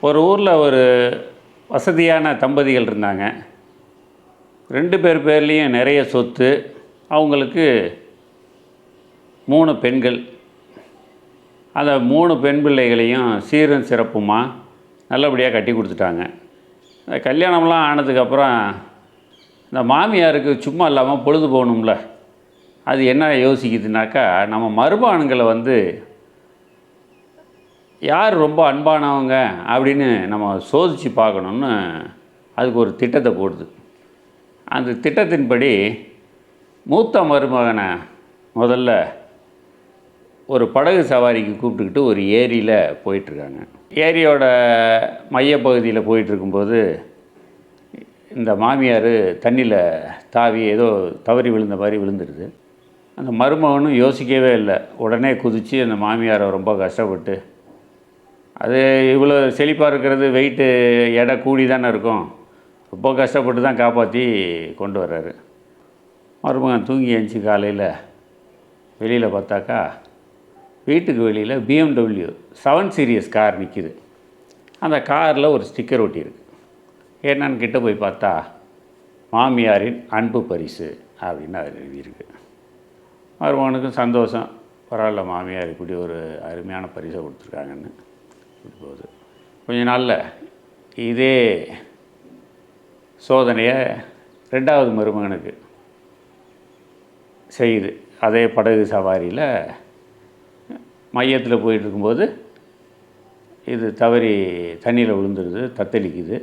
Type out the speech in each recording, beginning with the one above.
ஒரு ஊரில் ஒரு வசதியான தம்பதிகள் இருந்தாங்க. 2 பேர் பேர்லேயும் நிறைய சொத்து. அவங்களுக்கு 3 பெண்கள். அந்த 3 பெண் பிள்ளைகளையும் சீரும் சிறப்புமா நல்லபடியாக கட்டி கொடுத்துட்டாங்க. இந்த கல்யாணம்லாம் ஆனதுக்கப்புறம் இந்த மாமியாருக்கு சும்மா இல்லாமல் பொழுது போகணும்ல. அது என்ன யோசிக்குதுனாக்கா, நம்ம மருமகன்களை யார் ரொம்ப அன்பானவங்க அப்படின்னு நம்ம சோதித்து பார்க்கணுன்னு அதுக்கு ஒரு திட்டத்தை போடுது. அந்த திட்டத்தின்படி மூத்த மருமகனை முதல்ல ஒரு படகு சவாரிக்கு கூப்பிட்டுக்கிட்டு ஒரு ஏரியில் போயிட்டுருக்காங்க. ஏரியோட மையப்பகுதியில் போயிட்டுருக்கும்போது இந்த மாமியார் தண்ணியில் தாவி ஏதோ தவறி விழுந்த மாதிரி விழுந்துடுது. அந்த மருமகனும் யோசிக்கவே இல்லை, உடனே குதித்து அந்த மாமியாரை ரொம்ப கஷ்டப்பட்டு, அது இவ்வளோ செழிப்பாக இருக்கிறது வெயிட்டு எடை கூடி தானே இருக்கும், ரொம்ப கஷ்டப்பட்டு தான் காப்பாற்றி கொண்டு வர்றாரு. மருமகன் தூங்கி எழுந்துச்சி காலையில் வெளியில் பார்த்தாக்கா, வீட்டுக்கு வெளியில் BMW 7 சீரியஸ் கார் நிற்கிது. அந்த காரில் ஒரு ஸ்டிக்கர் ஒட்டியிருக்கு. என்னன்னு கிட்ட போய் பார்த்தா, மாமியாரின் அன்பு பரிசு அப்படின்னு அது எழுதியிருக்கு. மருமகனுக்கும் சந்தோஷம், பரவாயில்ல மாமியார் இப்படி ஒரு அருமையான பரிசை கொடுத்துருக்காங்கன்னு. இப்படி போகுது. கொஞ்ச நாளில் இதே சோதனையை 2வது மருமகனுக்கு செய்யுது. அதே படகு சவாரியில் மையத்தில் போயிட்டுருக்கும்போது இது தவறி தண்ணியில் விழுந்துடுது, தத்தளிக்குது.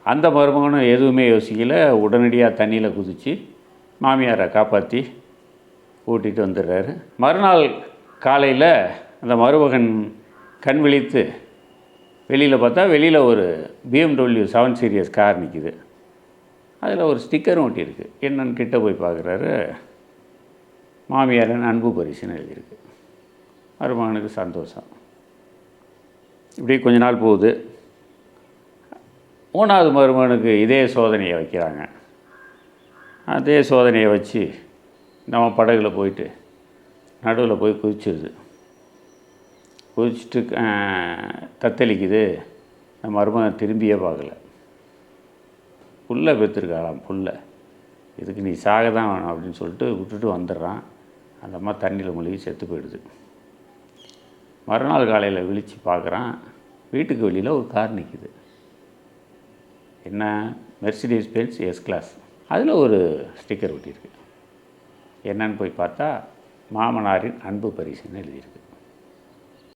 அந்த மருமகனும் எதுவுமே யோசிக்கலை, உடனடியாக தண்ணியில் குதித்து மாமியாரை காப்பாற்றி கூட்டிகிட்டு வந்துடுறாரு. மறுநாள் காலையில் அந்த மருமகன் கண் விழித்து வெளியில் பார்த்தா, வெளியில் ஒரு BMW 7 சீரியஸ் கார் நிற்கிது. அதில் ஒரு ஸ்டிக்கரும் ஒட்டியிருக்கு. என்னன்னு கிட்ட போய் பார்க்குறாரு, மாமியாரின் அன்பு பரிசுன்னு எழுதியிருக்கு. மருமகனுக்கு சந்தோஷம். இப்படி கொஞ்ச நாள் போகுது. 3வது மருமகனுக்கு இதே சோதனையை வைக்கிறாங்க. அதே சோதனையை வச்சு நம்ம படகுல போயிட்டு நடுவில் போய் குதிச்சிடுது. குதிச்சுட்டு தத்தளிக்குது. நம்ம மருமகன் திரும்பியே பார்க்கல. புல்லை பெற்றுருக்காளாம், புல்லை. இதுக்கு நீ சாக தான் வேணும் அப்படின்னு சொல்லிட்டு விட்டுட்டு வந்துடுறான். அந்த அம்மா தண்ணியில் மூழ்கி செத்து போயிடுது. மறுநாள் காலையில் விழித்து பார்க்குறான், வீட்டுக்கு வெளியில் ஒரு கார் நிற்கிது. என்ன, மெர்சிடிஸ் பென்ஸ் எஸ் கிளாஸ். அதில் ஒரு ஸ்டிக்கர் ஒட்டியிருக்கு. என்னன்னு போய் பார்த்தா, மாமனாரின் அன்பு பரிசுன்னு எழுதியிருக்கு.